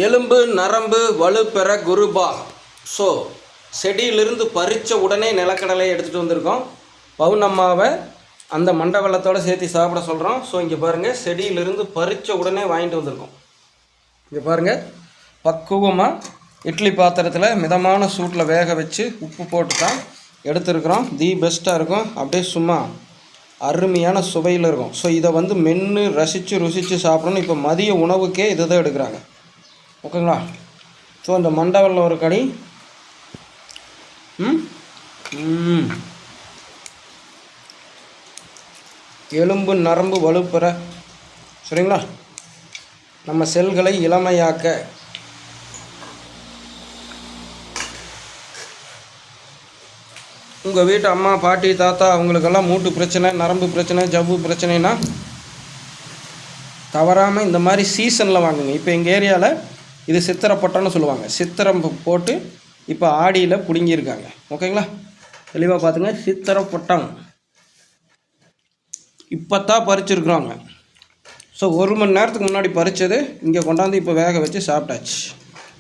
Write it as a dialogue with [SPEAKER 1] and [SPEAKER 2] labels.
[SPEAKER 1] எலும்பு நரம்பு வலுப்பெற குருபா. ஸோ செடியிலிருந்து பறித்த உடனே நிலக்கடலை எடுத்துகிட்டு வந்திருக்கோம். பவுனம்மாவை அந்த மண்டை வெள்ளத்தோடு சேர்த்து சாப்பிட சொல்கிறோம். ஸோ இங்கே பாருங்கள், செடியிலிருந்து பறித்த உடனே வாங்கிட்டு வந்திருக்கோம். இங்கே பாருங்கள், பக்குவமாக இட்லி பாத்திரத்தில் மிதமான சூட்டில் வேக வச்சு உப்பு போட்டு தான் எடுத்துருக்குறோம். தி பெஸ்ட்டாக இருக்கும். அப்படியே சும்மா அருமையான சுவையில் இருக்கும். ஸோ இதை மென்று ருசித்து சாப்பிடணும். இப்போ மதிய உணவுக்கே இது தான் எடுக்கிறாங்க. ஓகேங்களா? ஸோ இந்த மண்டை வெல்லம் ஒரு கடி. எலும்பு நரம்பு வலுப்பெற, சரிங்களா, நம்ம செல்களை இளமையாக்க. உங்கள் வீட்டு அம்மா பாட்டி தாத்தா அவங்களுக்கெல்லாம் மூட்டு பிரச்சனை, நரம்பு பிரச்சனை, ஜவ்வு பிரச்சனைனா தவறாமல் இந்த மாதிரி சீசனில் வாங்குங்க. இப்போ எங்கள் ஏரியாவில் இது சித்திரை பட்டம்னு சொல்லுவாங்க. சித்திரம் போட்டு இப்போ ஆடியில் பிடுங்கியிருக்காங்க. ஓகேங்களா? தெளிவாக பார்த்துங்க. சித்திரை பட்டம் இப்போ தான் பறிச்சிருக்குறாங்க. ஸோ 1 மணி நேரத்துக்கு முன்னாடி பறித்தது இங்கே கொண்டாந்து இப்போ வேக வச்சு சாப்பிட்டாச்சு.